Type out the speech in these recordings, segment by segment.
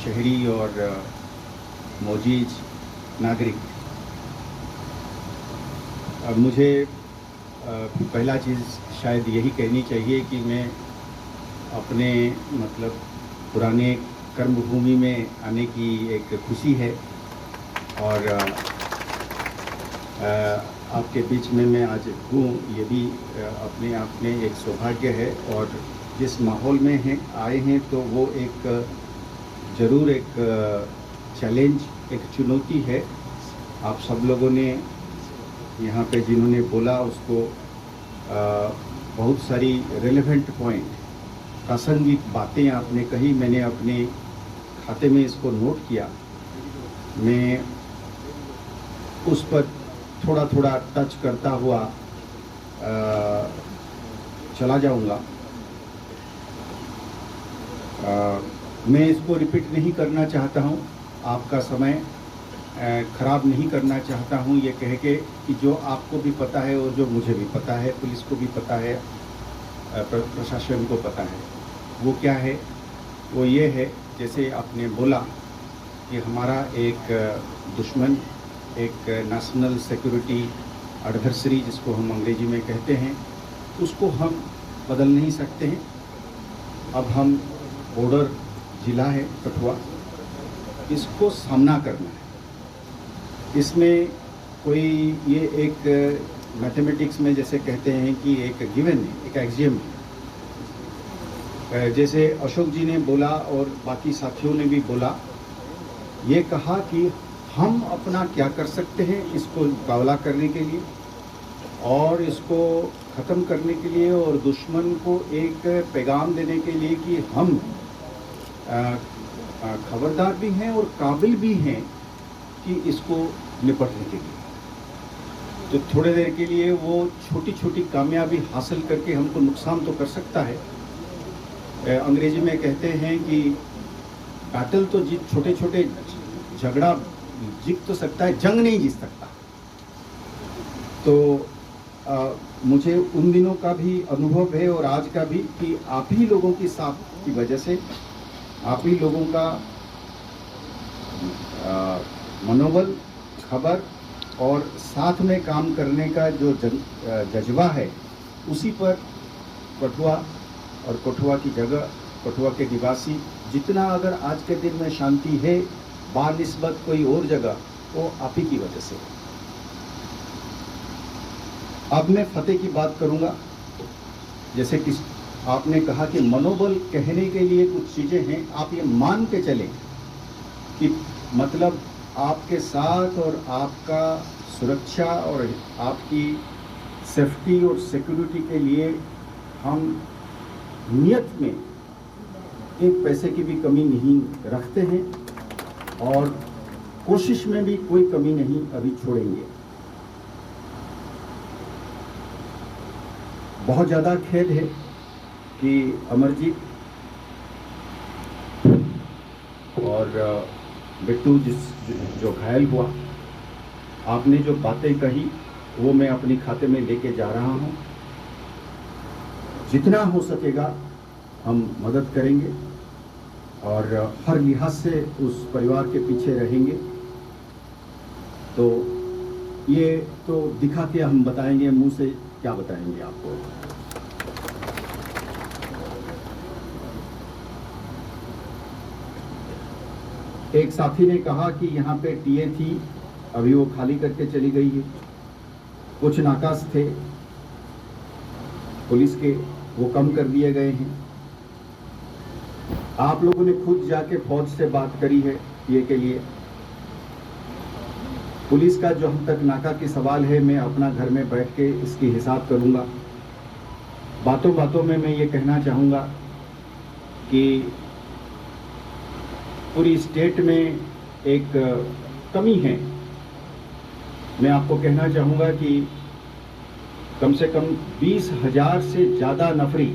शहरी और मोजीज नागरिक, अब मुझे पहला चीज़ शायद यही कहनी चाहिए कि मैं अपने मतलब पुराने कर्मभूमि में आने की एक खुशी है और आपके बीच में मैं आज हूँ, ये भी अपने आप में एक सौभाग्य है। और जिस माहौल में हैं आए हैं तो वो एक ज़रूर एक चैलेंज, एक चुनौती है। आप सब लोगों ने यहाँ पे जिन्होंने बोला उसको बहुत सारी रेलेवेंट पॉइंट, प्रासंगिक बातें आपने कही, मैंने अपने खाते में इसको नोट किया। मैं उस पर थोड़ा थोड़ा टच करता हुआ चला जाऊंगा। मैं इसको रिपीट नहीं करना चाहता हूं, आपका समय ख़राब नहीं करना चाहता हूं ये कह के कि जो आपको भी पता है और जो मुझे भी पता है, पुलिस को भी पता है, प्रशासन को पता है। वो क्या है? वो ये है, जैसे आपने बोला कि हमारा एक दुश्मन, एक नेशनल सिक्योरिटी एडवर्सरी जिसको हम अंग्रेजी में कहते हैं, उसको हम बदल नहीं सकते हैं। अब हम बॉर्डर ज़िला है कठुआ, इसको सामना करना है। इसमें कोई ये एक मैथमेटिक्स में जैसे कहते हैं कि एक गिवन है, एक एक्सियम है। जैसे अशोक जी ने बोला और बाकी साथियों ने भी बोला, ये कहा कि हम अपना क्या कर सकते हैं इसको मुकाबला करने के लिए और इसको ख़त्म करने के लिए और दुश्मन को एक पैगाम देने के लिए कि हम खबरदार भी हैं और काबिल भी हैं कि इसको निपटने के लिए। तो थोड़ी देर के लिए वो छोटी छोटी कामयाबी हासिल करके हमको नुकसान तो कर सकता है। अंग्रेजी में कहते हैं कि बैटल तो जीत, छोटे छोटे झगड़ा जीत तो सकता है, जंग नहीं जीत सकता। तो मुझे उन दिनों का भी अनुभव है और आज का भी कि आप ही लोगों की साथ की वजह से, आप ही लोगों का मनोबल, खबर और साथ में काम करने का जो जज्बा है, उसी पर कठुआ और कठुआ की जगह, कठुआ के निवासी जितना अगर आज के दिन में शांति है बानिस्बत कोई और जगह, वो आप ही की वजह से। अब मैं फतेह की बात करूंगा। जैसे कि आपने कहा कि मनोबल कहने के लिए कुछ चीज़ें हैं, आप ये मान के चलें कि मतलब आपके साथ और आपका सुरक्षा और आपकी सेफ्टी और सिक्योरिटी के लिए हम नियत में एक पैसे की भी कमी नहीं रखते हैं और कोशिश में भी कोई कमी नहीं अभी छोड़ेंगे। बहुत ज़्यादा खेद है कि अमरजीत और बिट्टू जो घायल हुआ, आपने जो बातें कही वो मैं अपने खाते में लेके जा रहा हूँ। जितना हो सकेगा हम मदद करेंगे और हर लिहाज से उस परिवार के पीछे रहेंगे। तो ये तो दिखा के हम बताएंगे, मुंह से क्या बताएंगे आपको। एक साथी ने कहा कि यहाँ पे टीए थी, अभी वो खाली करके चली गई है। कुछ नाकास थे पुलिस के, वो कम कर दिए गए हैं। आप लोगों ने खुद जाके फौज से बात करी है टीए के लिए। पुलिस का जो हम तक नाका की सवाल है, मैं अपना घर में बैठ के इसकी हिसाब करूंगा। बातों बातों में मैं ये कहना चाहूँगा कि पूरी स्टेट में एक कमी है। मैं आपको कहना चाहूँगा कि कम से कम 20,000 से ज़्यादा नफरी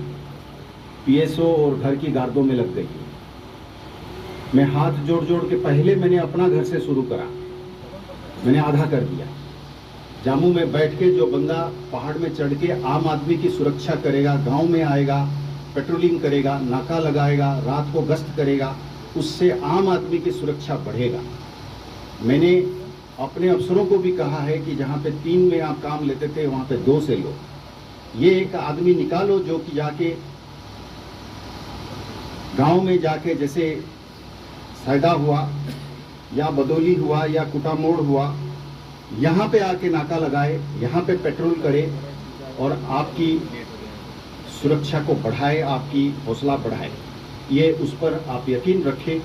पीएसओ और घर की गार्डों में लग गई है। मैं हाथ जोड़ जोड़ के, पहले मैंने अपना घर से शुरू करा, मैंने आधा कर दिया। जामू में बैठ के जो बंदा पहाड़ में चढ़ के आम आदमी की सुरक्षा करेगा, गांव में आएगा, पेट्रोलिंग करेगा, नाका लगाएगा, रात को गश्त करेगा, उससे आम आदमी की सुरक्षा बढ़ेगा। मैंने अपने अफसरों को भी कहा है कि जहाँ पे 3 में आप काम लेते थे वहाँ पे 2 से लो। ये एक आदमी निकालो जो कि जाके गांव में जाके, जैसे सैदा हुआ या बदौली हुआ या कुटामोड़ हुआ, यहाँ पे आके नाका लगाए, यहाँ पे पेट्रोल करे और आपकी सुरक्षा को बढ़ाए, आपकी हौसला बढ़ाए। ये उस पर आप यकीन रखें।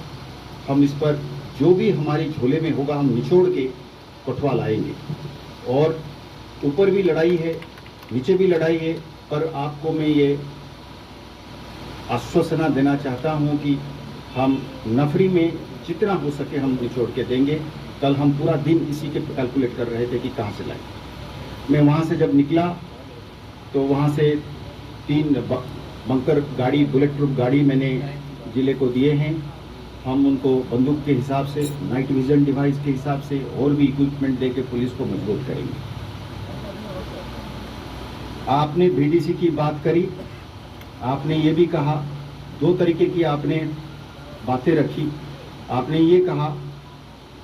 हम इस पर जो भी हमारी झोले में होगा हम निचोड़ के कठुआ लाएंगे। और ऊपर भी लड़ाई है, नीचे भी लड़ाई है, पर आपको मैं ये आश्वासना देना चाहता हूँ कि हम नफरी में जितना हो सके हम निचोड़ के देंगे। कल हम पूरा दिन इसी के कैलकुलेट कर रहे थे कि कहाँ से लाएं। मैं वहाँ से जब निकला तो वहाँ से 3 बंकर गाड़ी, बुलेट प्रूफ गाड़ी मैंने ज़िले को दिए हैं। हम उनको बंदूक के हिसाब से, नाइट विजन डिवाइस के हिसाब से और भी इक्विपमेंट दे के पुलिस को मजबूत करेंगे। आपने बीडीसी की बात करी, आपने ये भी कहा, 2 तरीके की आपने बातें रखी। आपने ये कहा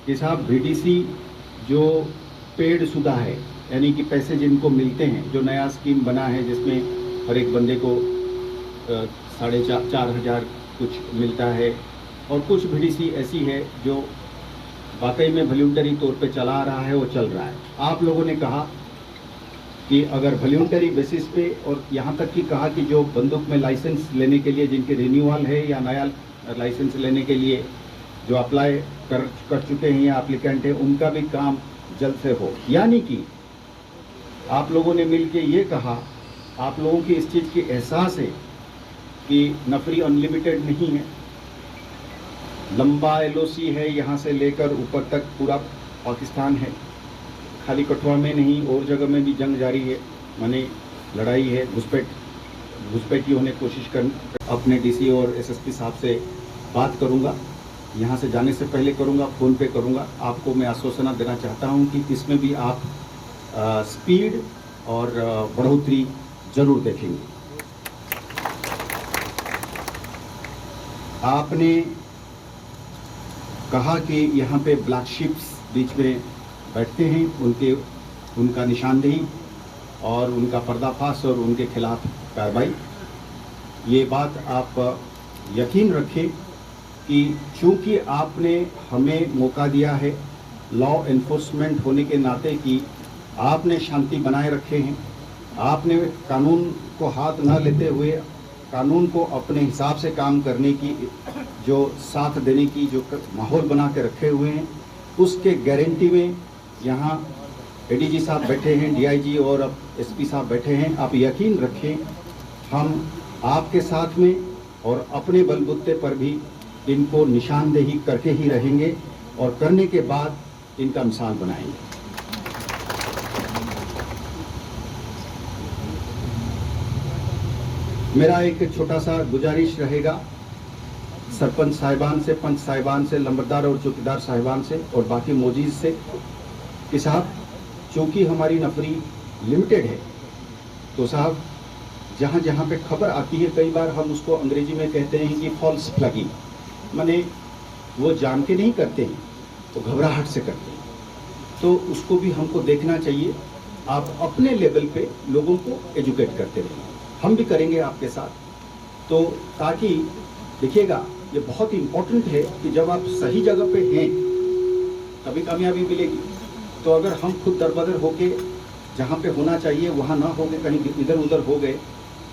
कि साहब बीडीसी जो पेड शुदा है, यानी कि पैसे जिनको मिलते हैं, जो नया स्कीम बना है जिसमें हर एक बंदे को 4,500 कुछ मिलता है, और कुछ बीडीसी ऐसी है जो वाकई में वॉलंटरी तौर पे चला रहा है, वो चल रहा है। आप लोगों ने कहा कि अगर वॉलंटरी बेसिस पे, और यहाँ तक कि कहा कि जो बंदूक में लाइसेंस लेने के लिए जिनके रिन्यूअल है या नया लाइसेंस लेने के लिए जो अप्लाई कर चुके हैं या एप्लीकेंट हैं, उनका भी काम जल्द से हो। यानी कि आप लोगों ने मिलके ये कहा, आप लोगों की इस चीज़ की एहसास है कि नफरी अनलिमिटेड नहीं है, लंबा एलओसी है, यहाँ से लेकर ऊपर तक पूरा पाकिस्तान है। खाली कठुआ में नहीं, और जगह में भी जंग जारी है, माने लड़ाई है, घुसपैठी होने की कोशिश कर। अपने डीसी और एसएसपी साहब से बात करूँगा, यहाँ से जाने से पहले करूँगा, फ़ोन पे करूँगा। आपको मैं आश्वासन देना चाहता हूँ कि इसमें भी आप स्पीड और बढ़ोतरी जरूर देखेंगे। आपने कहा कि यहाँ पे ब्लैक शिप्स बीच में बैठते हैं, उनका निशानदेही और उनका पर्दाफाश और उनके खिलाफ कार्रवाई। ये बात आप यकीन रखें कि चूँकि आपने हमें मौका दिया है लॉ एनफोर्समेंट होने के नाते कि आपने शांति बनाए रखे हैं, आपने कानून को हाथ न लेते हुए कानून को अपने हिसाब से काम करने की, जो साथ देने की जो माहौल बना के रखे हुए हैं, उसके गारंटी में यहाँ एडीजी साहब बैठे हैं, डीआईजी और अब एसपी साहब बैठे हैं। आप यकीन रखें हम आपके साथ में और अपने बलबूते पर भी इनको निशानदेही करके ही रहेंगे और करने के बाद इनका मिसाल बनाएंगे। मेरा एक छोटा सा गुजारिश रहेगा सरपंच साहिबान से, पंच साहिबान से, लंबरदार और चौकीदार साहिबान से और बाकी मौजूद से कि साहब चूँकि हमारी नफरी लिमिटेड है, तो साहब जहाँ जहाँ पे खबर आती है, कई बार हम उसको अंग्रेजी में कहते हैं कि फॉल्स फ्लैगिंग, माने वो जान के नहीं करते हैं, तो घबराहट से करते हैं, तो उसको भी हमको देखना चाहिए। आप अपने लेवल पे लोगों को एजुकेट करते रहें, हम भी करेंगे आपके साथ। तो ताकि देखिएगा, ये बहुत इम्पोर्टेंट है कि जब आप सही जगह पे हैं तभी कामयाबी मिलेगी। तो अगर हम खुद दरबदर होके जहाँ पे होना चाहिए वहाँ ना होके कहीं इधर उधर हो गए,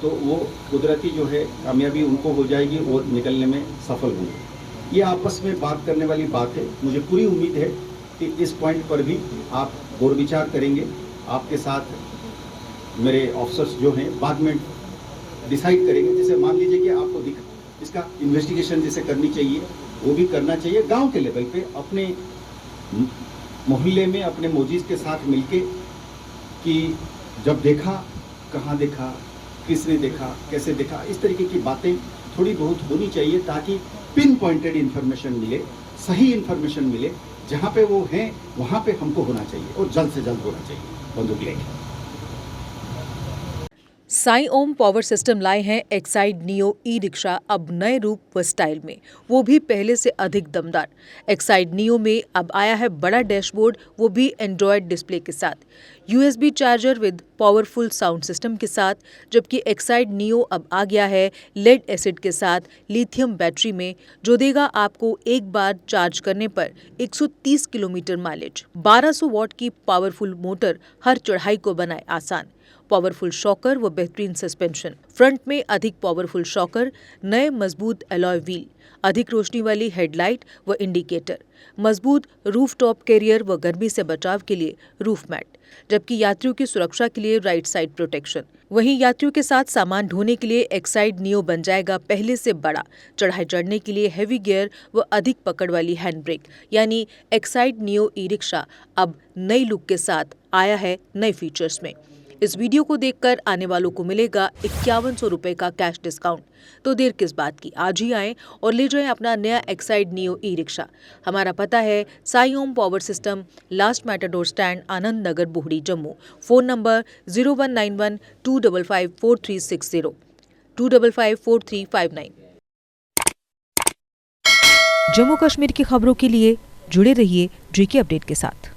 तो वो कुदरती जो है कामयाबी उनको हो जाएगी और निकलने में सफल होंगे। ये आपस में बात करने वाली बात है। मुझे पूरी उम्मीद है कि इस पॉइंट पर भी आप गौर विचार करेंगे। आपके साथ मेरे ऑफिसर्स जो हैं बाद में डिसाइड करेंगे। जैसे मान लीजिए कि आपको इसका इन्वेस्टिगेशन जैसे करनी चाहिए वो भी करना चाहिए गांव के लेवल पे, अपने मोहल्ले में अपने मौजीज के साथ मिलके, कि जब देखा, कहाँ देखा, किसने देखा, कैसे देखा, इस तरीके की बातें थोड़ी बहुत होनी चाहिए ताकि पिन पॉइंटेड इन्फॉर्मेशन मिले, सही इन्फॉर्मेशन मिले। जहाँ पे वो हैं वहाँ पे हमको होना चाहिए और जल्द से जल्द होना चाहिए बंदूक लेके। साई ओम पावर सिस्टम लाए हैं एक्साइड नियो ई रिक्शा अब नए रूप व स्टाइल में, वो भी पहले से अधिक दमदार। एक्साइड नियो में अब आया है बड़ा डैशबोर्ड, वो भी एंड्रॉयड डिस्प्ले के साथ, USB charger with powerful sound system के साथ, जबकि एक्साइड नियो अब आ गया है लेड एसिड के साथ लिथियम बैटरी में, जो देगा आपको एक बार चार्ज करने पर 130 किलोमीटर माइलेज। 1200 वॉट की पावरफुल मोटर हर चढ़ाई को बनाए आसान। पावरफुल शॉकर व बेहतरीन सस्पेंशन, फ्रंट में अधिक पावरफुल शॉकर, नए मजबूत अलॉय व्हील, अधिक रोशनी वाली हेडलाइट व इंडिकेटर, मजबूत रूफ टॉप कैरियर व गर्मी से बचाव के लिए रूफ मैट, जबकि यात्रियों की सुरक्षा के लिए राइट साइड प्रोटेक्शन। वहीं यात्रियों के साथ सामान ढोने के लिए एक्साइड नियो बन जाएगा पहले से बड़ा, चढ़ाई चढ़ने के लिए हैवी गियर व अधिक पकड़ वाली हैंड ब्रेक, यानी एक्साइड नियो ई रिक्शा अब नई लुक के साथ आया है नए फीचर्स में। इस वीडियो को देखकर आने वालों को मिलेगा 5100 रुपए का कैश डिस्काउंट। तो देर किस बात की, आज ही आएं और ले जाएं अपना नया एक्साइड नियो ई रिक्शा। हमारा पता है Sai Om power system, last matador stand, Anand Nagar, Bohri, Jammu. Phone number 0191 255 4360 255 4359। Jammu Kashmir की खबरों के लिए जुड़े रहिए जीके अपडेट के साथ।